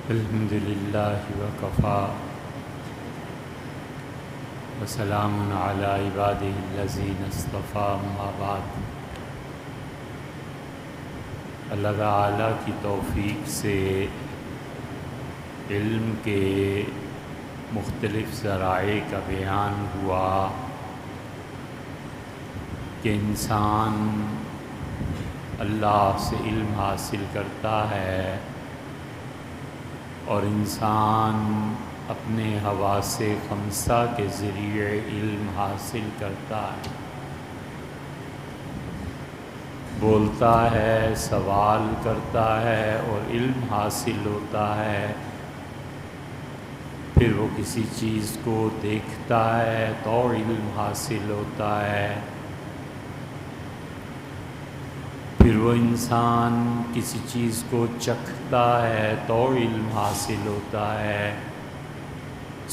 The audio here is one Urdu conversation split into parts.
الحمد للہ وکفا وسلام علی عبادہ الذین اصطفیٰ اما بعد۔ اللہ تعالیٰ کی توفیق سے علم کے مختلف ذرائع کا بیان ہوا کہ انسان اللہ سے علم حاصل کرتا ہے اور انسان اپنے حواس خمسہ کے ذریعے علم حاصل کرتا ہے، بولتا ہے، سوال کرتا ہے اور علم حاصل ہوتا ہے۔ پھر وہ کسی چیز کو دیکھتا ہے تو علم حاصل ہوتا ہے۔ پھر وہ انسان کسی چیز کو چکھتا ہے تو علم حاصل ہوتا ہے،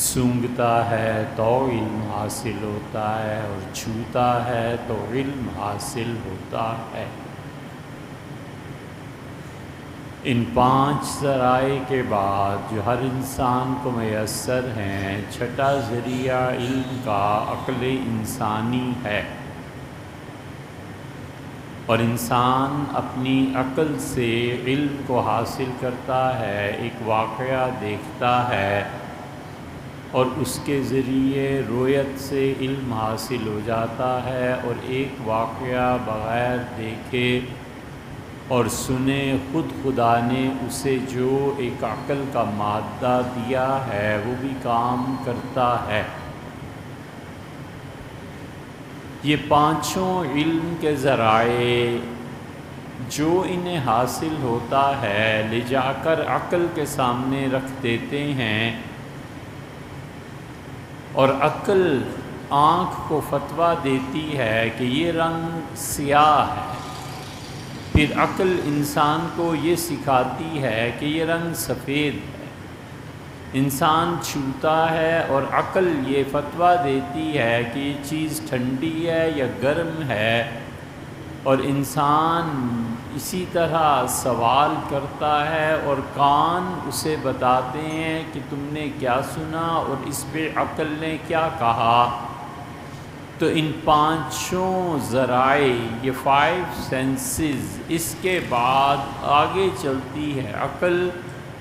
سونگھتا ہے تو علم حاصل ہوتا ہے، اور چھوتا ہے تو علم حاصل ہوتا ہے۔ ان 5 ذرائع کے بعد جو ہر انسان کو میسر ہیں، چھٹا ذریعہ علم کا عقل انسانی ہے، اور انسان اپنی عقل سے علم کو حاصل کرتا ہے۔ ایک واقعہ دیکھتا ہے اور اس کے ذریعے رویت سے علم حاصل ہو جاتا ہے، اور ایک واقعہ بغیر دیکھے اور سنے خود خدا نے اسے جو ایک عقل کا مادہ دیا ہے وہ بھی کام کرتا ہے۔ یہ 5 علم کے ذرائع جو انہیں حاصل ہوتا ہے لے جا کر عقل کے سامنے رکھ دیتے ہیں، اور عقل آنکھ کو فتویٰ دیتی ہے کہ یہ رنگ سیاہ ہے۔ پھر عقل انسان کو یہ سکھاتی ہے کہ یہ رنگ سفید ہے۔ انسان چھوتا ہے اور عقل یہ فتویٰ دیتی ہے کہ یہ چیز ٹھنڈی ہے یا گرم ہے، اور انسان اسی طرح سوال کرتا ہے اور کان اسے بتاتے ہیں کہ تم نے کیا سنا اور اس پہ عقل نے کیا کہا۔ تو ان 5 ذرائع، یہ 5 سینسز، اس کے بعد آگے چلتی ہے عقل،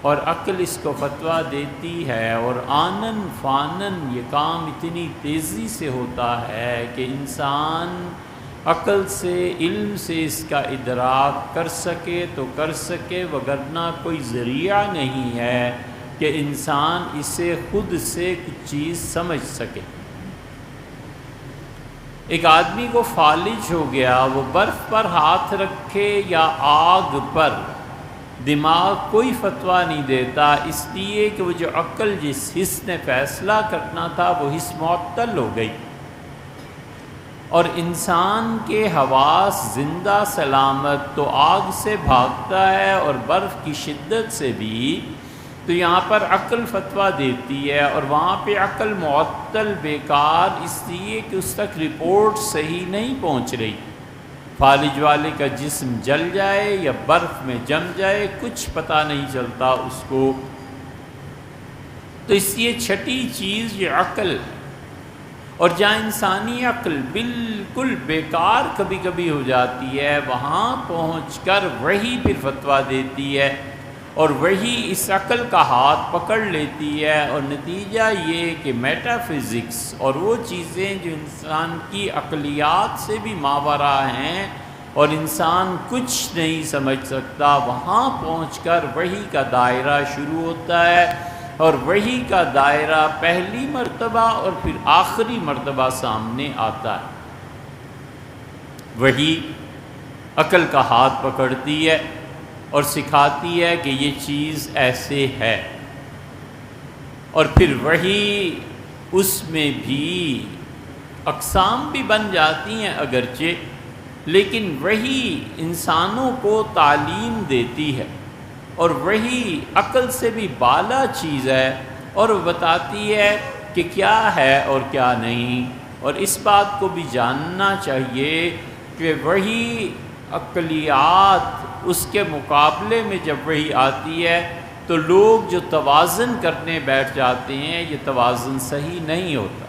اور عقل اس کو فتویٰ دیتی ہے، اور آنن فانن یہ کام اتنی تیزی سے ہوتا ہے کہ انسان عقل سے، علم سے اس کا ادراک کر سکے تو کر سکے، وگرنہ کوئی ذریعہ نہیں ہے کہ انسان اسے خود سے کچھ چیز سمجھ سکے۔ ایک آدمی کو فالج ہو گیا، وہ برف پر ہاتھ رکھے یا آگ پر، دماغ کوئی فتویٰ نہیں دیتا، اس لیے کہ وہ جو عقل جس حص نے فیصلہ کرنا تھا وہ حص معطل ہو گئی، اور انسان کے حواس زندہ سلامت تو آگ سے بھاگتا ہے اور برف کی شدت سے بھی، تو یہاں پر عقل فتویٰ دیتی ہے، اور وہاں پہ عقل معطل بیکار، اس لیے کہ اس تک رپورٹ صحیح نہیں پہنچ رہی۔ فالج والے کا جسم جل جائے یا برف میں جم جائے، کچھ پتہ نہیں چلتا اس کو۔ تو اس لیے چھٹی چیز یہ عقل، اور جہاں انسانی عقل بالکل بیکار کبھی کبھی ہو جاتی ہے، وہاں پہنچ کر وہی پھر فتویٰ دیتی ہے، اور وہی اس عقل کا ہاتھ پکڑ لیتی ہے، اور نتیجہ یہ کہ میٹا فزکس اور وہ چیزیں جو انسان کی عقلیات سے بھی ماورا ہیں اور انسان کچھ نہیں سمجھ سکتا، وہاں پہنچ کر وحی کا دائرہ شروع ہوتا ہے، اور وحی کا دائرہ پہلی مرتبہ اور پھر آخری مرتبہ سامنے آتا ہے۔ وحی عقل کا ہاتھ پکڑتی ہے اور سکھاتی ہے کہ یہ چیز ایسے ہے، اور پھر وحی اس میں بھی اقسام بھی بن جاتی ہیں اگرچہ، لیکن وحی انسانوں کو تعلیم دیتی ہے، اور وحی عقل سے بھی بالا چیز ہے، اور وہ بتاتی ہے کہ کیا ہے اور کیا نہیں۔ اور اس بات کو بھی جاننا چاہیے کہ وحی عقلیات اس کے مقابلے میں جب وحی آتی ہے تو لوگ جو توازن کرنے بیٹھ جاتے ہیں یہ توازن صحیح نہیں ہوتا۔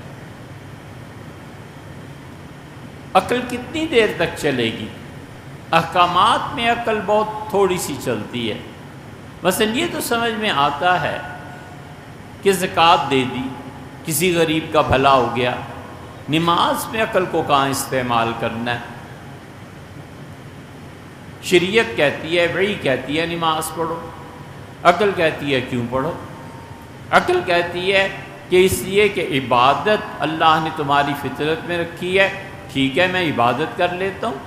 عقل کتنی دیر تک چلے گی؟ احکامات میں عقل بہت تھوڑی سی چلتی ہے۔ مثلا یہ تو سمجھ میں آتا ہے کہ زکوٰۃ دے دی، کسی غریب کا بھلا ہو گیا۔ نماز میں عقل کو کہاں استعمال کرنا ہے؟ شریعت کہتی ہے، وحی کہتی ہے نماز پڑھو، عقل کہتی ہے کیوں پڑھو؟ عقل کہتی ہے کہ اس لیے کہ عبادت اللہ نے تمہاری فطرت میں رکھی ہے، ٹھیک ہے میں عبادت کر لیتا ہوں۔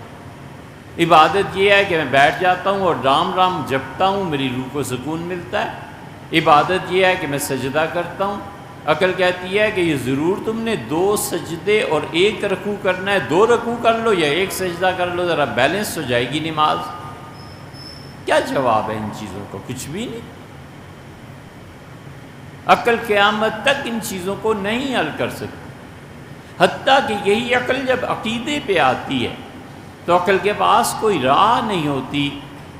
عبادت یہ ہے کہ میں بیٹھ جاتا ہوں اور رام رام جپتا ہوں، میری روح کو سکون ملتا ہے۔ عبادت یہ ہے کہ میں سجدہ کرتا ہوں۔ عقل کہتی ہے کہ یہ ضرور تم نے 2 سجدے اور 1 رکوع کرنا ہے، 2 رکوع کر لو یا 1 سجدہ کر لو، ذرا بیلنس ہو جائے گی نماز۔ کیا جواب ہے ان چیزوں کو؟ کچھ بھی نہیں۔ عقل قیامت تک ان چیزوں کو نہیں حل کر سکتی۔ حتیٰ کہ یہی عقل جب عقیدے پہ آتی ہے تو عقل کے پاس کوئی راہ نہیں ہوتی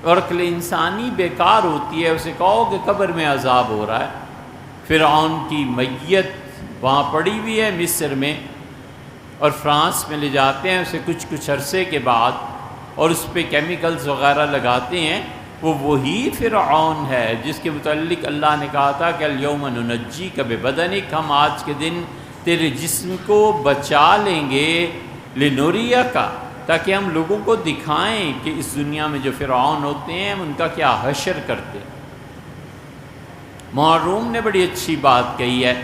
اور عقل انسانی بیکار ہوتی ہے۔ اسے کہو کہ قبر میں عذاب ہو رہا ہے، فرعون کی میت وہاں پڑی ہوئی ہے مصر میں، اور فرانس میں لے جاتے ہیں اسے کچھ عرصے کے بعد اور اس پہ کیمیکلز وغیرہ لگاتے ہیں۔ وہ وہی فرعون ہے جس کے متعلق اللہ نے کہا تھا کہ الیوم ننجیک ببدنک، ہم آج کے دن تیرے جسم کو بچا لیں گے، لنوریک، تاکہ ہم لوگوں کو دکھائیں کہ اس دنیا میں جو فرعون ہوتے ہیں ہم ان کا کیا حشر کرتے ہیں۔ معروم نے بڑی اچھی بات کہی ہے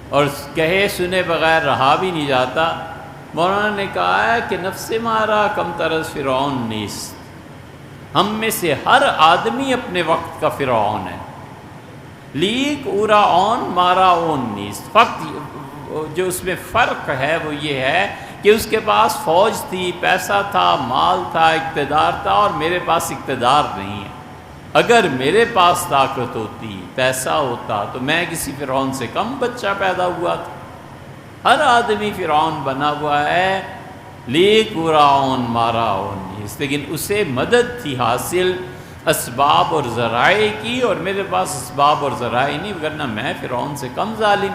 اور کہے سنے بغیر رہا بھی نہیں جاتا۔ مولانا نے کہا ہے کہ نفس مارا کم طرز فرعون نیست، ہم میں سے ہر آدمی اپنے وقت کا فرعون ہے۔ لیک اورا اون مارا اون نیست، فقط جو اس میں فرق ہے وہ یہ ہے کہ اس کے پاس فوج تھی، پیسہ تھا، مال تھا، اقتدار تھا، اور میرے پاس اقتدار نہیں ہے۔ اگر میرے پاس طاقت ہوتی، پیسہ ہوتا، تو میں کسی فرعون سے کم بچہ پیدا ہوا تھا۔ ہر آدمی فرعون بنا ہوا ہے، لیک اورا مارا اون نیست، لیکن اسے مدد تھی حاصل اسباب اور ذرائع کی، اور میرے پاس اسباب اور ذرائع نہیں، ورنہ میں فرعون سے کم ظالم۔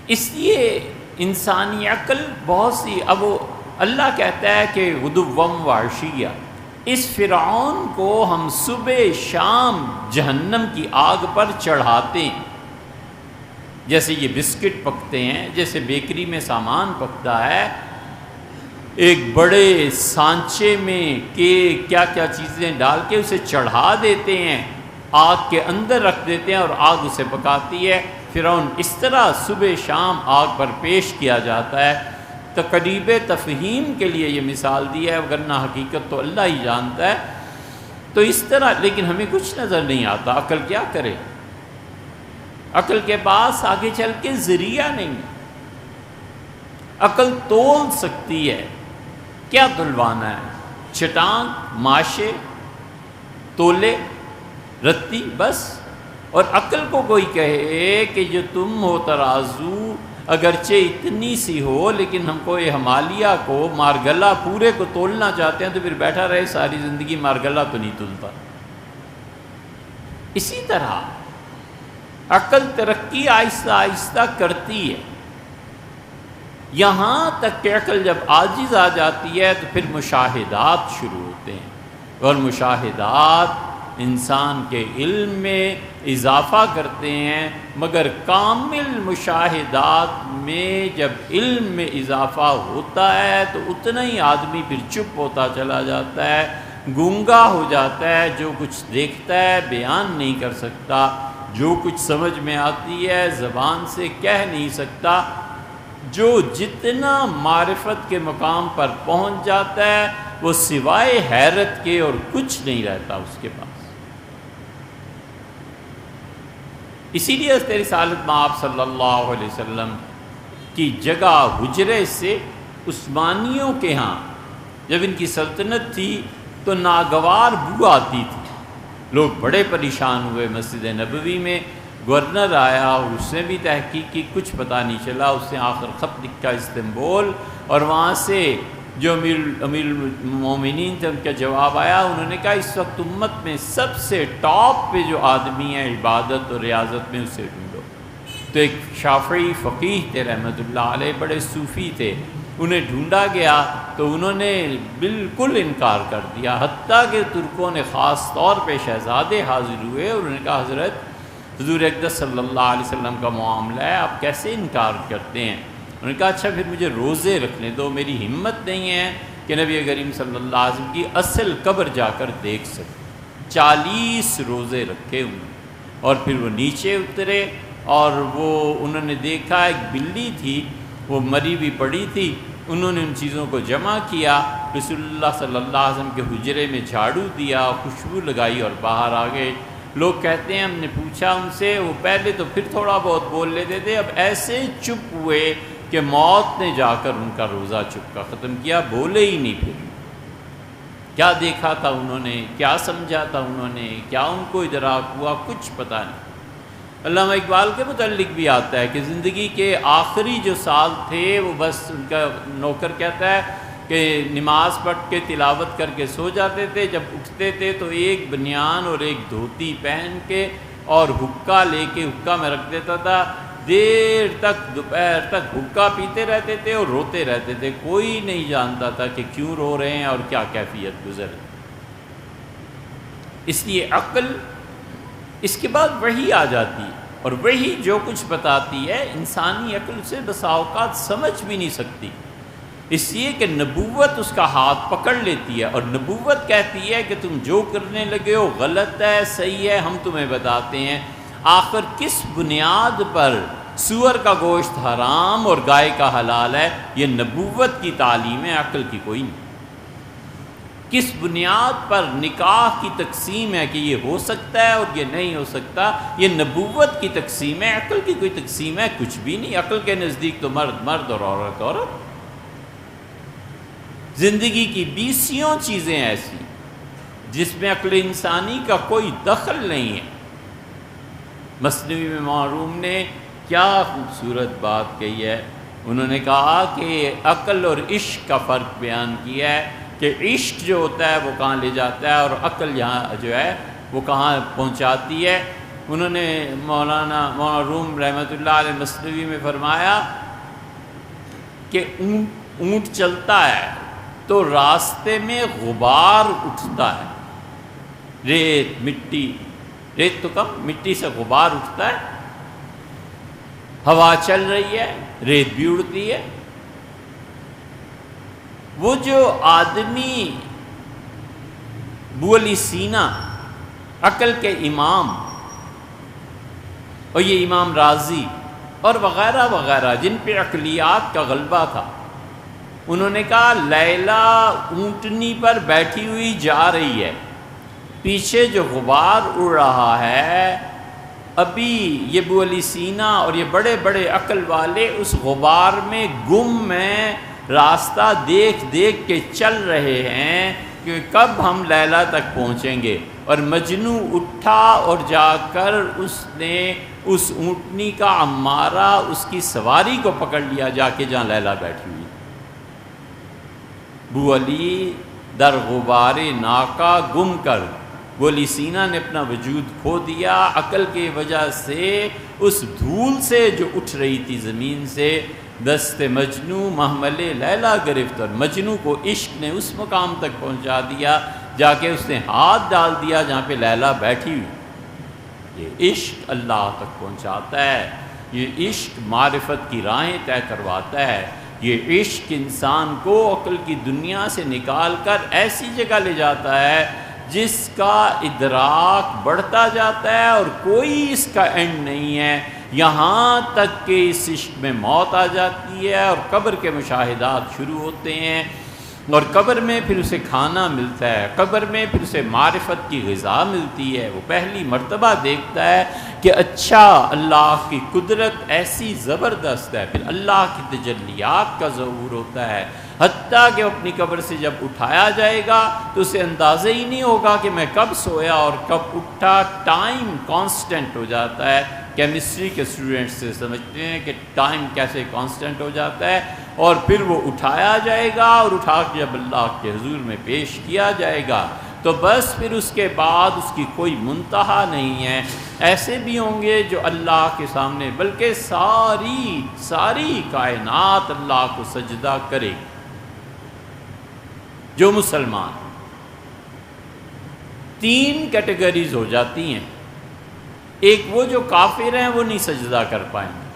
اس لیے انسانی عقل بہت سی، اب اللہ کہتا ہے کہ غدوم و عشیہ، اس فرعون کو ہم صبح شام جہنم کی آگ پر چڑھاتے ہیں۔ جیسے یہ بسکٹ پکتے ہیں، جیسے بیکری میں سامان پکتا ہے، ایک بڑے سانچے میں کیک کیا کیا چیزیں ڈال کے اسے چڑھا دیتے ہیں، آگ کے اندر رکھ دیتے ہیں اور آگ اسے پکاتی ہے۔ فرعون اس طرح صبح شام آگ پر پیش کیا جاتا ہے۔ تقریب تفہیم کے لیے یہ مثال دی ہے، ورنہ حقیقت تو اللہ ہی جانتا ہے۔ تو اس طرح، لیکن ہمیں کچھ نظر نہیں آتا، عقل کیا کرے؟ عقل کے پاس آگے چل کے ذریعہ نہیں ہے۔ عقل تول سکتی ہے، کیا تلوانا ہے؟ چٹان، ماشے، تولے، رتی، بس۔ اور عقل کو کوئی کہے کہ جو تم ہو ترازو اگرچہ اتنی سی ہو، لیکن ہم کو یہ ہمالیہ کو، مارگلہ پورے کو تولنا چاہتے ہیں، تو پھر بیٹھا رہے ساری زندگی، مارگلہ تو نہیں تلتا۔ اسی طرح عقل ترقی آہستہ آہستہ کرتی ہے، یہاں تک کہ عقل جب عاجز آ جاتی ہے تو پھر مشاہدات شروع ہوتے ہیں، اور مشاہدات انسان کے علم میں اضافہ کرتے ہیں۔ مگر کامل مشاہدات میں جب علم میں اضافہ ہوتا ہے تو اتنا ہی آدمی پھر چپ ہوتا چلا جاتا ہے، گونگا ہو جاتا ہے، جو کچھ دیکھتا ہے بیان نہیں کر سکتا، جو کچھ سمجھ میں آتی ہے زبان سے کہہ نہیں سکتا۔ جو جتنا معرفت کے مقام پر پہنچ جاتا ہے وہ سوائے حیرت کے اور کچھ نہیں رہتا اس کے پاس۔ اسی لیے رسالت مآب صلی اللہ علیہ وسلم کی جگہ حجرے سے عثمانیوں کے ہاں جب ان کی سلطنت تھی تو ناگوار بو آتی تھی، لوگ بڑے پریشان ہوئے۔ مسجد نبوی میں گورنر آیا اور اس نے بھی تحقیق کی، کچھ پتہ نہیں چلا۔ اس نے آخر خط لکھا استنبول، اور وہاں سے جو امیر المومنین تھے ان کا جواب آیا، انہوں نے کہا اس وقت امت میں سب سے ٹاپ پہ جو آدمی ہے عبادت اور ریاضت میں، اسے ڈھونڈو۔ تو ایک شافعی فقیہ تھے رحمۃ اللہ علیہ، بڑے صوفی تھے، انہیں ڈھونڈا گیا تو انہوں نے بالکل انکار کر دیا، حتیٰ کہ ترکوں نے خاص طور پہ شہزادے حاضر ہوئے اور انہوں نے کہا حضرت حضور اقدس صلی اللہ علیہ وسلم کا معاملہ ہے، آپ کیسے انکار کرتے ہیں؟ انہوں نے کہا اچھا پھر مجھے روزے رکھنے دو، میری ہمت نہیں ہے کہ نبی کریم صلی اللہ علیہ وسلم کی اصل قبر جا کر دیکھ سکوں۔ 40 روزے رکھے انہوں، اور پھر وہ نیچے اترے اور وہ انہوں نے دیکھا ایک بلی تھی، وہ مری بھی پڑی تھی، انہوں نے ان چیزوں کو جمع کیا، رسول اللہ صلی اللہ علیہ وسلم کے حجرے میں جھاڑو دیا، خوشبو لگائی اور باہر آ گئے۔ لوگ کہتے ہیں ہم نے پوچھا ان سے، وہ پہلے تو پھر تھوڑا بہت بول لیتے تھے، اب ایسے چپ ہوئے کہ موت نے جا کر ان کا روزہ چپکا ختم کیا، بولے ہی نہیں پھر۔ کیا دیکھا تھا انہوں نے، کیا سمجھا تھا انہوں نے، کیا ان کو ادراک ہوا، کچھ پتہ نہیں۔ علامہ اقبال کے متعلق بھی آتا ہے کہ زندگی کے آخری جو سال تھے وہ بس ان کا نوکر کہتا ہے کہ نماز پڑھ کے تلاوت کر کے سو جاتے تھے، جب اٹھتے تھے تو ایک بنیان اور ایک دھوتی پہن کے اور حکا لے کے حکا میں رکھ دیتا تھا، دیر تک دوپہر تک حکا پیتے رہتے تھے اور روتے رہتے تھے، کوئی نہیں جانتا تھا کہ کیوں رو رہے ہیں اور کیا کیفیت گزر۔ اس لیے عقل، اس کے بعد وحی آ جاتی ہے، اور وحی جو کچھ بتاتی ہے انسانی عقل سے بسا اوقات سمجھ بھی نہیں سکتی، اس لیے کہ نبوت اس کا ہاتھ پکڑ لیتی ہے، اور نبوت کہتی ہے کہ تم جو کرنے لگے ہو غلط ہے، صحیح ہے، ہم تمہیں بتاتے ہیں۔ آخر کس بنیاد پر سور کا گوشت حرام اور گائے کا حلال ہے؟ یہ نبوت کی تعلیم ہے، عقل کی کوئی نہیں۔ کس بنیاد پر نکاح کی تقسیم ہے کہ یہ ہو سکتا ہے اور یہ نہیں ہو سکتا؟ یہ نبوت کی تقسیم ہے، عقل کی کوئی تقسیم ہے کچھ بھی نہیں۔ عقل کے نزدیک تو مرد مرد اور عورت عورت۔ زندگی کی 20 چیزیں ایسی جس میں عقل انسانی کا کوئی دخل نہیں ہے۔ مثنوی میں معروم نے کیا خوبصورت بات کہی ہے، انہوں نے کہا کہ عقل اور عشق کا فرق بیان کیا ہے کہ عشق جو ہوتا ہے وہ کہاں لے جاتا ہے اور عقل یہاں جو ہے وہ کہاں پہنچاتی ہے۔ انہوں نے مولانا روم رحمۃ اللہ علیہ مثنوی میں فرمایا کہ اونٹ چلتا ہے تو راستے میں غبار اٹھتا ہے، ریت مٹی، ریت تو کم، مٹی سے غبار اٹھتا ہے، ہوا چل رہی ہے، ریت بھی اڑتی ہے۔ وہ جو آدمی ابو علی سینا عقل کے امام، اور یہ امام رازی اور وغیرہ وغیرہ جن پہ عقلیات کا غلبہ تھا، انہوں نے کہا لیلا اونٹنی پر بیٹھی ہوئی جا رہی ہے، پیچھے جو غبار اڑ رہا ہے، ابھی یہ ابو علی سینا اور یہ بڑے بڑے عقل والے اس غبار میں گم میں راستہ دیکھ دیکھ کے چل رہے ہیں کہ کب ہم لیلا تک پہنچیں گے۔ اور مجنو اٹھا اور جا کر اس نے اس اونٹنی کا امارہ، اس کی سواری کو پکڑ لیا جا کے جہاں لیلا بیٹھی ہوئی۔ ابو علی در غبار ناکا گم کر، ابو علی سینا نے اپنا وجود کھو دیا عقل کی وجہ سے، اس دھول سے جو اٹھ رہی تھی زمین سے۔ دست مجنو محمل لیلا گرفت، اور مجنو کو عشق نے اس مقام تک پہنچا دیا جا کے اس نے ہاتھ ڈال دیا جہاں پہ لیلا بیٹھی ہوئی۔ یہ عشق اللہ تک پہنچاتا ہے، یہ عشق معرفت کی راہیں طے کرواتا ہے، یہ عشق انسان کو عقل کی دنیا سے نکال کر ایسی جگہ لے جاتا ہے جس کا ادراک بڑھتا جاتا ہے اور کوئی اس کا اینڈ نہیں ہے، یہاں تک کہ اس عشق میں موت آ جاتی ہے اور قبر کے مشاہدات شروع ہوتے ہیں، اور قبر میں پھر اسے کھانا ملتا ہے، قبر میں پھر اسے معرفت کی غذا ملتی ہے۔ وہ پہلی مرتبہ دیکھتا ہے کہ اچھا اللہ کی قدرت ایسی زبردست ہے، پھر اللہ کی تجلیات کا ظہور ہوتا ہے، حتیٰ کہ اپنی قبر سے جب اٹھایا جائے گا تو اسے اندازہ ہی نہیں ہوگا کہ میں کب سویا اور کب اٹھا، ٹائم کانسٹنٹ ہو جاتا ہے۔ کیمسٹری کے اسٹوڈنٹس سے سمجھتے ہیں کہ ٹائم کیسے کانسٹنٹ ہو جاتا ہے، اور پھر وہ اٹھایا جائے گا، اور اٹھا کے جب اللہ کے حضور میں پیش کیا جائے گا تو بس پھر اس کے بعد اس کی کوئی منتہا نہیں ہے۔ ایسے بھی ہوں گے جو اللہ کے سامنے، بلکہ ساری کائنات اللہ کو سجدہ کرے، جو مسلمان۔ 3 کیٹیگریز ہو جاتی ہیں، ایک وہ جو کافر ہیں وہ نہیں سجدہ کر پائیں گے،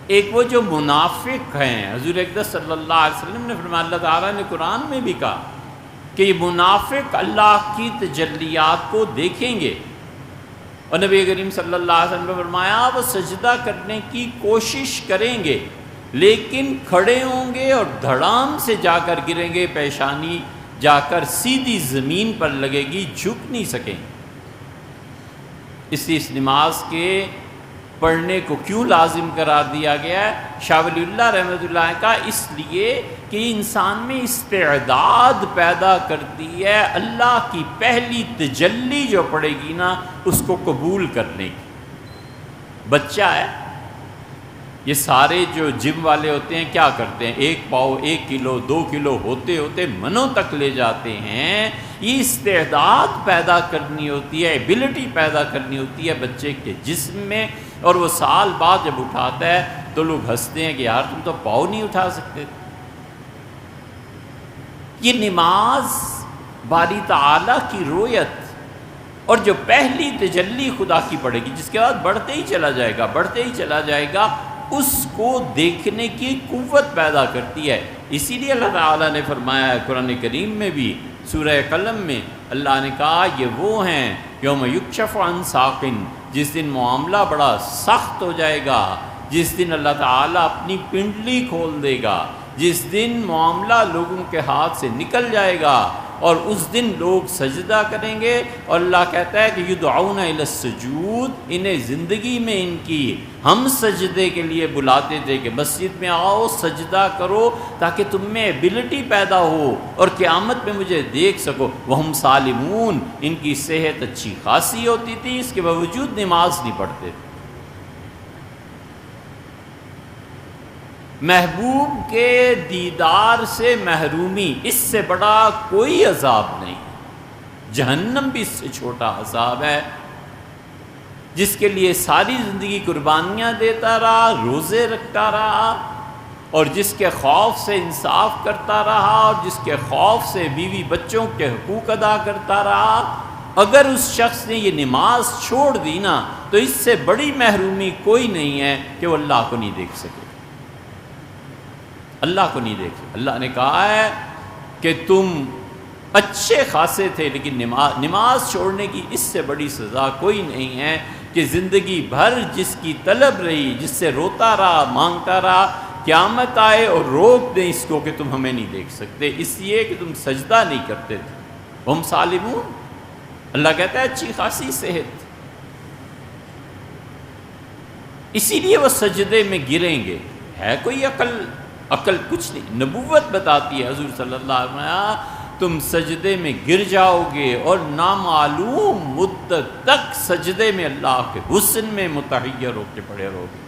ایک وہ جو منافق ہیں۔ حضور اقدس صلی اللہ علیہ وسلم نے فرمایا، اللہ تعالیٰ نے قرآن میں بھی کہا کہ یہ منافق اللہ کی تجلیات کو دیکھیں گے، اور نبی کریم صلی اللہ علیہ وسلم نے فرمایا وہ سجدہ کرنے کی کوشش کریں گے لیکن کھڑے ہوں گے اور دھڑام سے جا کر گریں گے، پیشانی جا کر سیدھی زمین پر لگے گی، جھک نہیں سکیں۔ اس لیے اس نماز کے پڑھنے کو کیوں لازم قرار دیا گیا ہے؟ شاہ ولی اللہ رحمۃ اللہ کا اس لیے کہ انسان میں استعداد پیدا کرتی ہے اللہ کی پہلی تجلی جو پڑے گی نا اس کو قبول کرنے کی۔ بچہ ہے، یہ سارے جو جم والے ہوتے ہیں کیا کرتے ہیں، 1 پاؤ 1 کلو 2 کلو ہوتے ہوتے منوں تک لے جاتے ہیں۔ یہ استعداد پیدا کرنی ہوتی ہے، ایبلٹی پیدا کرنی ہوتی ہے بچے کے جسم میں، اور وہ سال بعد جب اٹھاتا ہے تو لوگ ہنستے ہیں کہ یار تم تو پاؤ نہیں اٹھا سکتے۔ یہ نماز باری تعالیٰ کی رویت اور جو پہلی تجلی خدا کی پڑے گی، جس کے بعد بڑھتے ہی چلا جائے گا، اس کو دیکھنے کی قوت پیدا کرتی ہے۔ اسی لیے اللہ تعالیٰ نے فرمایا ہے قرآن کریم میں بھی، سورہ قلم میں اللہ نے کہا یہ وہ ہیں یوم یکشف عن ساق، جس دن معاملہ بڑا سخت ہو جائے گا، جس دن اللہ تعالیٰ اپنی پنڈلی کھول دے گا، جس دن معاملہ لوگوں کے ہاتھ سے نکل جائے گا، اور اس دن لوگ سجدہ کریں گے، اور اللہ کہتا ہے کہ یدعون الی السجود، انہیں زندگی میں ان کی ہم سجدے کے لیے بلاتے تھے کہ مسجد میں آؤ سجدہ کرو تاکہ تم میں ایبلٹی پیدا ہو اور قیامت میں مجھے دیکھ سکو۔ وہم سالمون، ان کی صحت اچھی خاصی ہوتی تھی، اس کے باوجود نماز نہیں پڑھتے تھے۔ محبوب کے دیدار سے محرومی، اس سے بڑا کوئی عذاب نہیں، جہنم بھی اس سے چھوٹا عذاب ہے۔ جس کے لیے ساری زندگی قربانیاں دیتا رہا، روزے رکھتا رہا، اور جس کے خوف سے انصاف کرتا رہا، اور جس کے خوف سے بیوی بچوں کے حقوق ادا کرتا رہا، اگر اس شخص نے یہ نماز چھوڑ دی نا تو اس سے بڑی محرومی کوئی نہیں ہے کہ وہ اللہ کو نہیں دیکھ سکے، اللہ کو نہیں دیکھ سکے۔ اللہ نے کہا ہے کہ تم اچھے خاصے تھے لیکن نماز چھوڑنے کی اس سے بڑی سزا کوئی نہیں ہے کہ زندگی بھر جس کی طلب رہی، جس سے روتا رہا، مانگتا رہا، قیامت آئے اور روک دیں اس کو کہ تم ہمیں نہیں دیکھ سکتے، اس لیے کہ تم سجدہ نہیں کرتے تھے۔ ہم سالمون، اللہ کہتا ہے اچھی خاصی صحت، اسی لیے وہ سجدے میں گریں گے۔ ہے کوئی عقل کچھ نہیں، نبوت بتاتی ہے، حضور صلی اللہ علیہ وسلم تم سجدے میں گر جاؤ گے اور نامعلوم مدت تک سجدے میں اللہ کے حسن میں متحیر ہو کے پڑے رہو گے۔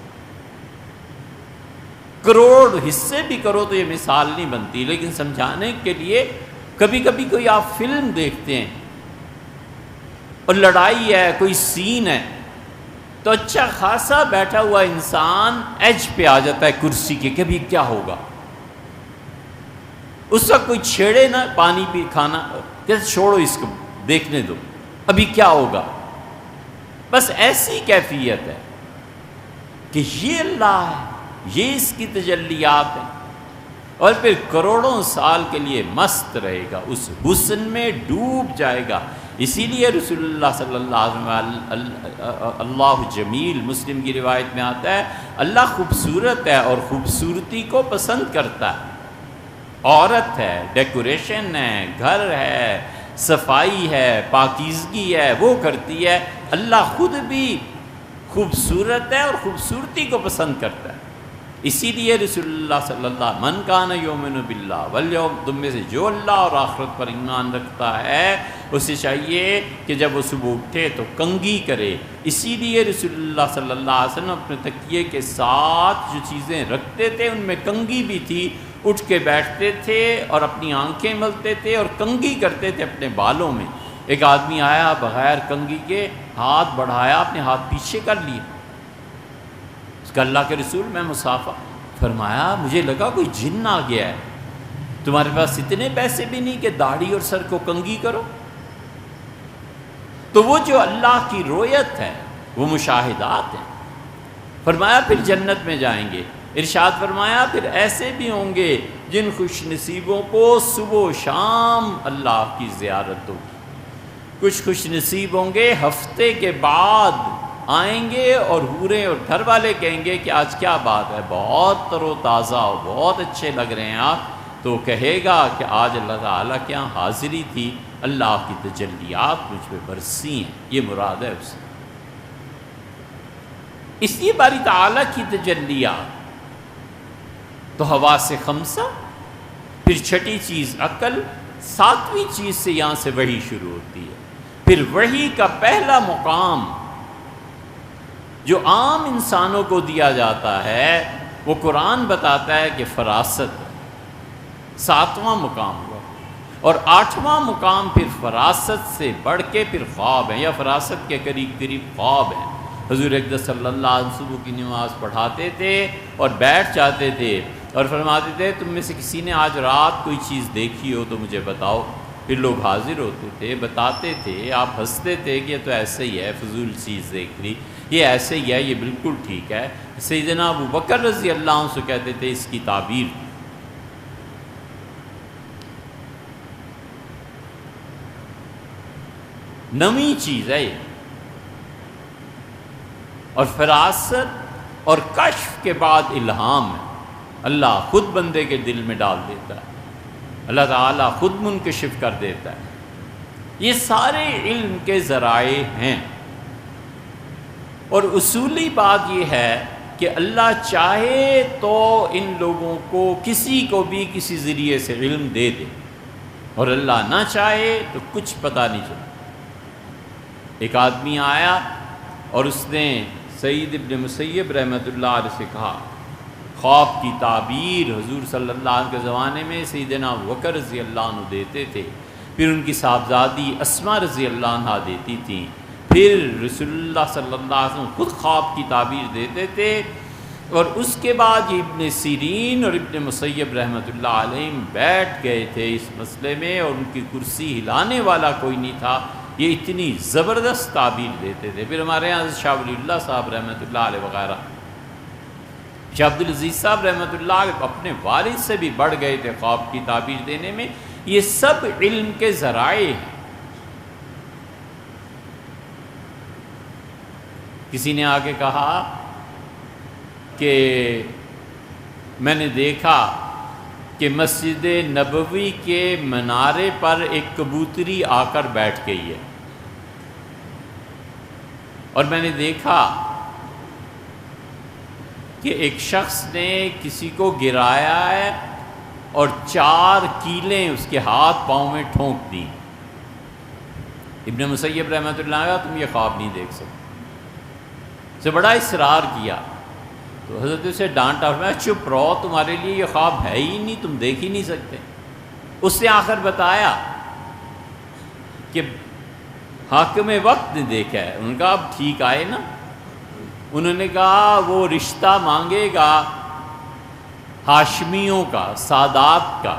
کروڑ حصے بھی کرو تو یہ مثال نہیں بنتی، لیکن سمجھانے کے لیے کبھی کبھی کوئی آپ فلم دیکھتے ہیں اور لڑائی ہے، کوئی سین ہے، تو اچھا خاصا بیٹھا ہوا انسان ایج پہ آ جاتا ہے کرسی کے، کبھی کیا ہوگا، اس وقت کوئی چھیڑے نہ پانی پی کھانا، کیسے چھوڑو اس کو دیکھنے دو ابھی کیا ہوگا۔ بس ایسی کیفیت ہے کہ یہ اللہ ہے، یہ اس کی تجلیات ہیں، اور پھر کروڑوں سال کے لیے مست رہے گا، اس حسن میں ڈوب جائے گا۔ اسی لیے رسول اللہ صلی اللہ علیہ وسلم، اللہ جمیل، مسلم کی روایت میں آتا ہے اللہ خوبصورت ہے اور خوبصورتی کو پسند کرتا ہے۔ عورت ہے، ڈیکوریشن ہے، گھر ہے، صفائی ہے، پاکیزگی ہے، وہ کرتی ہے۔ اللہ خود بھی خوبصورت ہے اور خوبصورتی کو پسند کرتا ہے۔ اسی لیے رسول اللہ صلی اللہ من کان یؤمن باللہ والیوم، تم میں سے جو اللہ اور آخرت پر ایمان رکھتا ہے اسے چاہیے کہ جب وہ صبح اٹھے تو کنگھی کرے۔ اسی لیے رسول اللہ صلی اللہ علیہ وسلم اپنے تکیے کے ساتھ جو چیزیں رکھتے تھے ان میں کنگھی بھی تھی، اٹھ کے بیٹھتے تھے اور اپنی آنکھیں ملتے تھے اور کنگھی کرتے تھے اپنے بالوں میں۔ ایک آدمی آیا بغیر کنگھی کے، ہاتھ بڑھایا، اپنے ہاتھ پیچھے کر لیے، اس کا اللہ کے رسول میں مصافحہ، فرمایا مجھے لگا کوئی جن آ گیا ہے، تمہارے پاس اتنے پیسے بھی نہیں کہ داڑھی اور سر کو کنگھی کرو؟ تو وہ جو اللہ کی رویت ہے وہ مشاہدات ہیں۔ فرمایا پھر جنت میں جائیں گے، ارشاد فرمایا پھر ایسے بھی ہوں گے جن خوش نصیبوں کو صبح و شام اللہ کی زیارت ہوگی، کچھ خوش نصیب ہوں گے ہفتے کے بعد آئیں گے اور حوریں اور گھر والے کہیں گے کہ آج کیا بات ہے، بہت تر و تازہ ہو، بہت اچھے لگ رہے ہیں آپ، تو کہے گا کہ آج اللہ تعالیٰ کے یہاں حاضری تھی، اللہ کی تجلیات مجھ پہ برسی ہیں، یہ مراد ہے اس سے۔ اس لیے باری تعالیٰ کی تجلیات تو حواس خمسہ، پھر چھٹی چیز عقل، ساتویں چیز سے یہاں سے وحی شروع ہوتی ہے۔ پھر وحی کا پہلا مقام جو عام انسانوں کو دیا جاتا ہے وہ قرآن بتاتا ہے کہ فراست ہے، 7واں مقام ہوا، اور 8واں مقام پھر فراست سے بڑھ کے پھر خواب ہے، یا فراست کے قریب قریب خواب ہے۔ حضور اقدس صلی اللہ علیہ وسلم صبح کی نماز پڑھاتے تھے اور بیٹھ جاتے تھے اور فرماتے تھے تم میں سے کسی نے آج رات کوئی چیز دیکھی ہو تو مجھے بتاؤ۔ پھر لوگ حاضر ہوتے تھے، بتاتے تھے، آپ ہنستے تھے کہ یہ تو ایسے ہی ہے، فضول چیز دیکھ لی، یہ ایسے ہی ہے، یہ بالکل ٹھیک ہے۔ سیدنا ابو بکر رضی اللہ عنہ سے کہتے تھے اس کی تعبیر نویں چیز ہے یہ، اور فراست اور کشف کے بعد الہام ہے، اللہ خود بندے کے دل میں ڈال دیتا ہے، اللہ تعالیٰ خود منکشف کر دیتا ہے۔ یہ سارے علم کے ذرائع ہیں، اور اصولی بات یہ ہے کہ اللہ چاہے تو ان لوگوں کو کسی کو بھی کسی ذریعے سے علم دے دے، اور اللہ نہ چاہے تو کچھ پتہ نہیں چلتا۔ ایک آدمی آیا اور اس نے سعید ابن مسیب رحمۃ اللہ علیہ سے کہا، خواب کی تعبیر حضور صلی اللہ علیہ کے زمانے میں سیدنا ابوبکر رضی اللہ عنہ دیتے تھے، پھر ان کی صاحبزادی اسما رضی اللہ عنہ دیتی تھیں، پھر رسول اللہ صلی اللہ علیہ وسلم خود خواب کی تعبیر دیتے تھے، اور اس کے بعد یہ ابن سیرین اور ابن مسیب رحمۃ اللہ علیہ بیٹھ گئے تھے اس مسئلے میں، اور ان کی کرسی ہلانے والا کوئی نہیں تھا، یہ اتنی زبردست تعبیر دیتے تھے۔ پھر ہمارے یہاں شاہ ولی اللہ صاحب رحمۃ اللہ علیہ وغیرہ، شاہ عبد العزیز صاحب رحمۃ اللہ علیہ اپنے والد سے بھی بڑھ گئے تھے خواب کی تعبیر دینے میں۔ یہ سب علم کے ذرائع ہیں۔ کسی نے آگے کہا کہ میں نے دیکھا کہ مسجد نبوی کے منارے پر ایک کبوتری آ کر بیٹھ گئی ہے، اور میں نے دیکھا کہ ایک شخص نے کسی کو گرایا ہے اور 4 کیلیں اس کے ہاتھ پاؤں میں ٹھونک دی۔ ابن مسیب رحمۃ اللہ علیہ تم یہ خواب نہیں دیکھ سکتے، سے بڑا اصرار کیا تو حضرت اسے ڈانٹا، میں چپ رہو، تمہارے لیے یہ خواب ہے ہی نہیں، تم دیکھ ہی نہیں سکتے۔ اس نے آخر بتایا کہ حاکم وقت نے دیکھا ہے۔ ان کا اب ٹھیک آئے نا، انہوں نے کہا وہ رشتہ مانگے گا ہاشمیوں کا، سادات کا،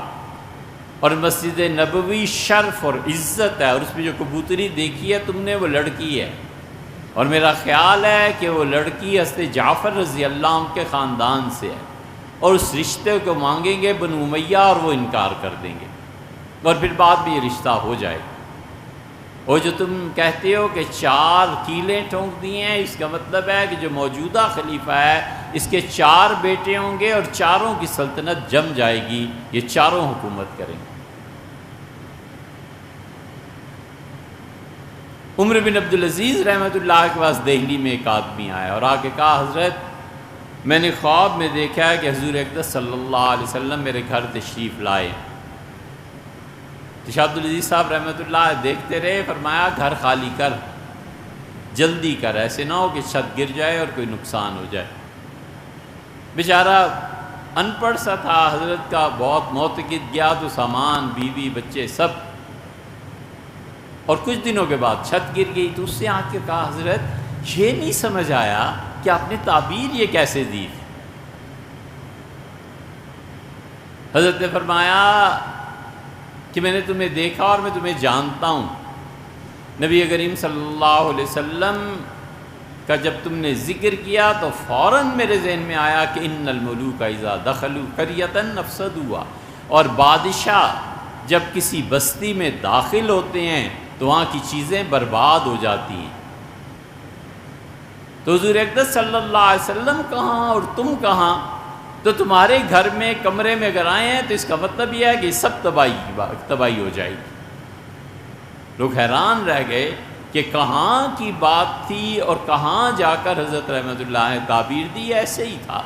اور مسجد نبوی شرف اور عزت ہے، اور اس میں جو کبوتری دیکھی ہے تم نے وہ لڑکی ہے، اور میرا خیال ہے کہ وہ لڑکی حضرت جعفر رضی اللہ عنہ کے خاندان سے ہے، اور اس رشتے کو مانگیں گے بنو امیہ اور وہ انکار کر دیں گے، اور پھر بعد میں یہ رشتہ ہو جائے گا۔ اور جو تم کہتے ہو کہ 4 کیلیں ٹھونک دی ہیں، اس کا مطلب ہے کہ جو موجودہ خلیفہ ہے اس کے 4 بیٹے ہوں گے، اور چاروں کی سلطنت جم جائے گی، یہ چاروں حکومت کریں گے۔ عمر بن عبد العزیز رحمۃ اللہ کے پاس دہلی میں ایک آدمی آیا اور آ کے کہا حضرت میں نے خواب میں دیکھا ہے کہ حضور اقدس صلی اللہ علیہ وسلم میرے گھر تشریف لائے۔ تو شاہ عبدالعزیز صاحب رحمۃ اللہ دیکھتے رہے، فرمایا گھر خالی کر، جلدی کر، ایسے نہ ہو کہ چھت گر جائے اور کوئی نقصان ہو جائے۔ بیچارہ ان پڑھ سا تھا، حضرت کا بہت معتقد، گیا تو سامان، بیوی، بچے سب، اور کچھ دنوں کے بعد چھت گر گئی۔ تو اس سے آ کے کہا حضرت یہ نہیں سمجھ آیا کہ آپ نے تعبیر یہ کیسے دی؟ حضرت نے فرمایا کہ میں نے تمہیں دیکھا اور میں تمہیں جانتا ہوں۔ نبی کریم صلی اللہ علیہ وسلم کا جب تم نے ذکر کیا تو فوراً میرے ذہن میں آیا کہ ان الملوک اذا دخلوا قریۃ افسدوها، اور بادشاہ جب کسی بستی میں داخل ہوتے ہیں تو وہاں کی چیزیں برباد ہو جاتی ہیں۔ تو حضور اقدس صلی اللہ علیہ وسلم کہاں اور تم کہاں؟ تو تمہارے گھر میں کمرے میں اگر آئے ہیں تو اس کا مطلب یہ ہے کہ سب تباہی ہو جائے گی۔ لوگ حیران رہ گئے کہ کہاں کی بات تھی اور کہاں جا کر حضرت رحمۃ اللہ نے تعبیر دی۔ ایسے ہی تھا،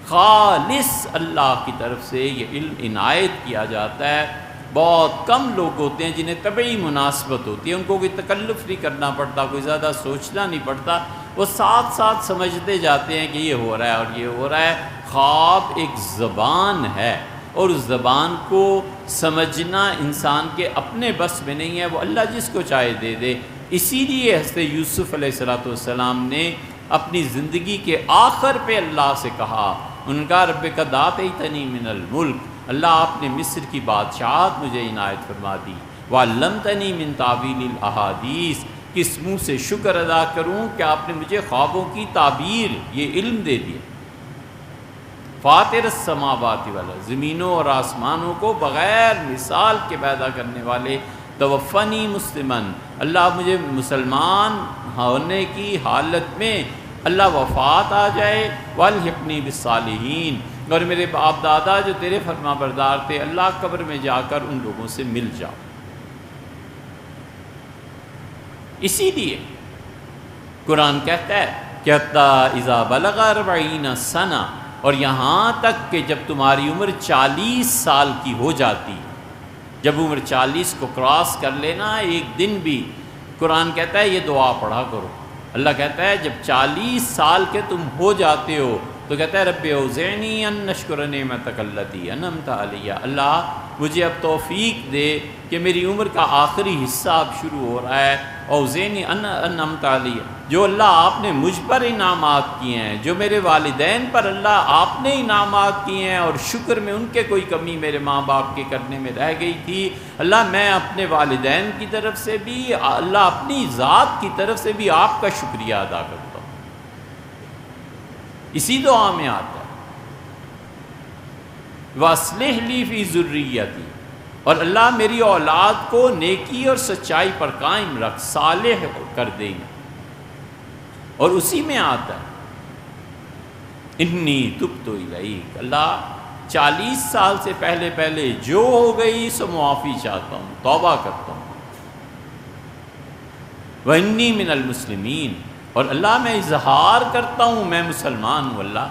خالص اللہ کی طرف سے یہ علم عنایت کیا جاتا ہے۔ بہت کم لوگ ہوتے ہیں جنہیں طبعی مناسبت ہوتی ہے، ان کو کوئی تکلف نہیں کرنا پڑتا، کوئی زیادہ سوچنا نہیں پڑتا، وہ ساتھ ساتھ سمجھتے جاتے ہیں کہ یہ ہو رہا ہے اور یہ ہو رہا ہے۔ خواب ایک زبان ہے اور اس زبان کو سمجھنا انسان کے اپنے بس میں نہیں ہے، وہ اللہ جس کو چاہے دے دے۔ اسی لیے حضرت یوسف علیہ السلام نے اپنی زندگی کے آخر پہ اللہ سے کہا، ان کا رب قد آتیتنی من الملک، اللہ آپ نے مصر کی بادشاہت مجھے عنایت فرما دی، وعلمتنی من تعویل الاحادیث، کس منہ سے شکر ادا کروں کہ آپ نے مجھے خوابوں کی تعبیر یہ علم دے دیا۔ فاطر السماوات والارض، زمینوں اور آسمانوں کو بغیر مثال کے پیدا کرنے والے، توفنی مسلمن، اللہ مجھے مسلمان ہونے کی حالت میں اللہ وفات آ جائے، والحقنی بالصالحین، اور میرے باپ دادا جو تیرے فرما بردار تھے اللہ قبر میں جا کر ان لوگوں سے مل جاؤ۔ اسی لیے قرآن کہتا ہے کہ حتی اذا بلغ 40 سنہ، اور یہاں تک کہ جب تمہاری عمر 40 سال کی ہو جاتی، جب عمر 40 کو کراس کر لینا ایک دن بھی، قرآن کہتا ہے یہ دعا پڑھا کرو۔ اللہ کہتا ہے جب 40 سال کے تم ہو جاتے ہو تو کہتا ہے رب اوزعنی ان اشکر نعمتک التی انعمت علی، اللہ مجھے اب توفیق دے کہ میری عمر کا آخری حصہ اب شروع ہو رہا ہے، اوزعنی ان انعمت علی، جو اللہ آپ نے مجھ پر انعامات کیے ہیں، جو میرے والدین پر اللہ آپ نے انعامات کیے ہیں، اور شکر میں ان کے کوئی کمی میرے ماں باپ کے کرنے میں رہ گئی تھی، اللہ میں اپنے والدین کی طرف سے بھی، اللہ اپنی ذات کی طرف سے بھی آپ کا شکریہ ادا کرتا ہوں۔ اسی دعا میں آتا ہے وَأَصْلِحْ لِي فِي ذُرِّيَّتِي، اور اللہ میری اولاد کو نیکی اور سچائی پر قائم رکھ، صالح کر دیں گے۔ اور اسی میں آتا ہے انی تبت الیک، اللہ 40 سال سے پہلے پہلے جو ہو گئی سو معافی چاہتا ہوں، توبہ کرتا ہوں۔ وَإِنِّي مِنَ الْمُسْلِمِينَ، اور اللہ میں اظہار کرتا ہوں میں مسلمان ہوں، اللہ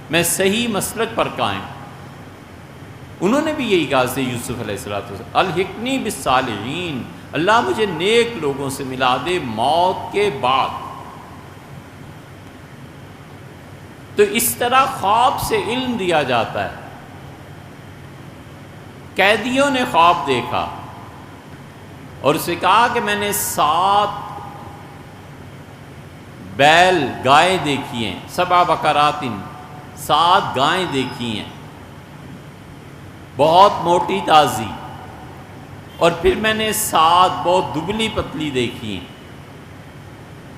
میں صحیح مسلک پر قائم۔ انہوں نے بھی یہی کہا سے یوسف علیہ السلام، الحقنی بالصالحین، اللہ مجھے نیک لوگوں سے ملا دے موت کے بعد۔ تو اس طرح خواب سے علم دیا جاتا ہے۔ قیدیوں نے خواب دیکھا اور اسے کہا کہ میں نے 7 بیل گائے دیکھی ہیں، 7 بقرات، 7 گائیں دیکھی ہیں، بہت موٹی تازی، اور پھر میں نے 7 بہت دبلی پتلی دیکھی ہیں۔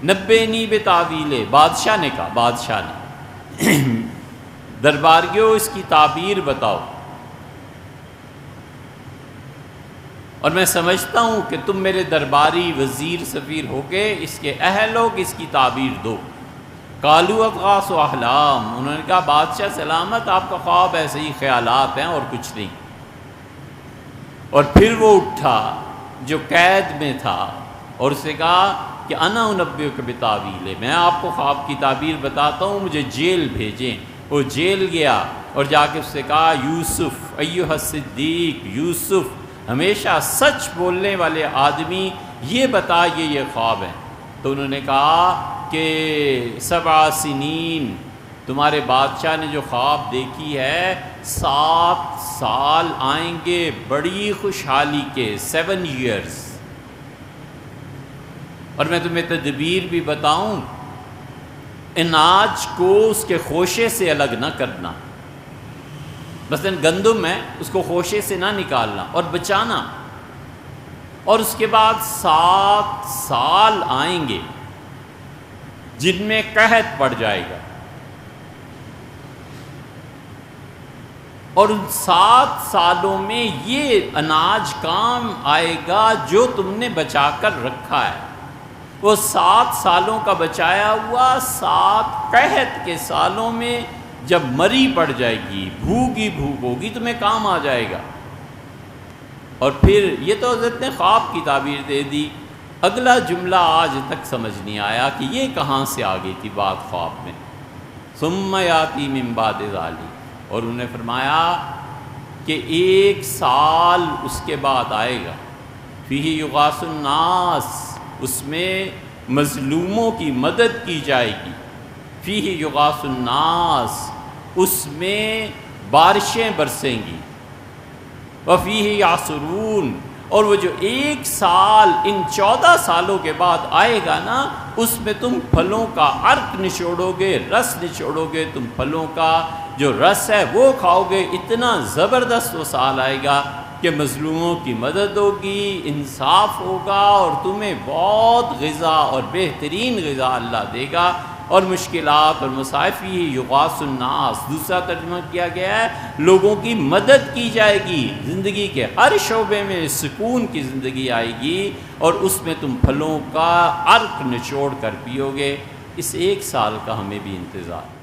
نبئنی بتاویل، بادشاہ نے کہا، بادشاہ نے درباریوں اس کی تعبیر بتاؤ، اور میں سمجھتا ہوں کہ تم میرے درباری وزیر سفیر ہو کے اس کے اہل ہو کہ اس کی تعبیر دو۔ قالوا اضغاث احلام، انہوں نے کہا بادشاہ سلامت، آپ کا خواب ایسے ہی خیالات ہیں اور کچھ نہیں۔ اور پھر وہ اٹھا جو قید میں تھا اور اسے کہا کہ انا انبئک بتاویلہ، میں آپ کو خواب کی تعبیر بتاتا ہوں، مجھے جیل بھیجیں۔ وہ جیل گیا اور جا کے اس سے کہا یوسف ایھا الصدیق، یوسف ہمیشہ سچ بولنے والے آدمی، یہ بتا یہ خواب ہے۔ تو انہوں نے کہا کہ 7 سنین، تمہارے بادشاہ نے جو خواب دیکھی ہے 7 سال آئیں گے بڑی خوشحالی کے، 7 ایئرز۔ اور میں تمہیں تدبیر بھی بتاؤں، اناج کو اس کے خوشے سے الگ نہ کرنا، مثلا گندم ہے اس کو خوشے سے نہ نکالنا اور بچانا، اور اس کے بعد 7 سال آئیں گے جن میں قحط پڑ جائے گا، اور ان 7 سالوں میں یہ اناج کام آئے گا جو تم نے بچا کر رکھا ہے۔ وہ 7 سالوں کا بچایا ہوا 7 قحط کے سالوں میں جب مری پڑ جائے گی، بھوک ہوگی، تمہیں کام آ جائے گا۔ اور پھر یہ تو حضرت نے خواب کی تعبیر دے دی، اگلا جملہ آج تک سمجھ نہیں آیا کہ یہ کہاں سے آ گئی تھی بات خواب میں۔ ثم یاتی من بعد ذلک، اور انہوں نے فرمایا کہ 1 سال اس کے بعد آئے گا، فیہ یغاث الناس، اس میں مظلوموں کی مدد کی جائے گی، فیہ یغاث الناس، اس میں بارشیں برسیں گی، وفیہ یعصرون، اور وہ جو 1 سال ان 14 سالوں کے بعد آئے گا نا، اس میں تم پھلوں کا عرق نچوڑو گے، رس نچوڑو گے، تم پھلوں کا جو رس ہے وہ کھاؤ گے۔ اتنا زبردست وہ سال آئے گا کہ مظلوموں کی مدد ہوگی، انصاف ہوگا، اور تمہیں بہت غذا اور بہترین غذا اللہ دے گا، اور مشکلات اور مصائب ہی یغاث الناس، دوسرا ترجمہ کیا گیا ہے لوگوں کی مدد کی جائے گی، زندگی کے ہر شعبے میں سکون کی زندگی آئے گی، اور اس میں تم پھلوں کا عرق نچوڑ کر پیو گے۔ اس 1 سال کا ہمیں بھی انتظار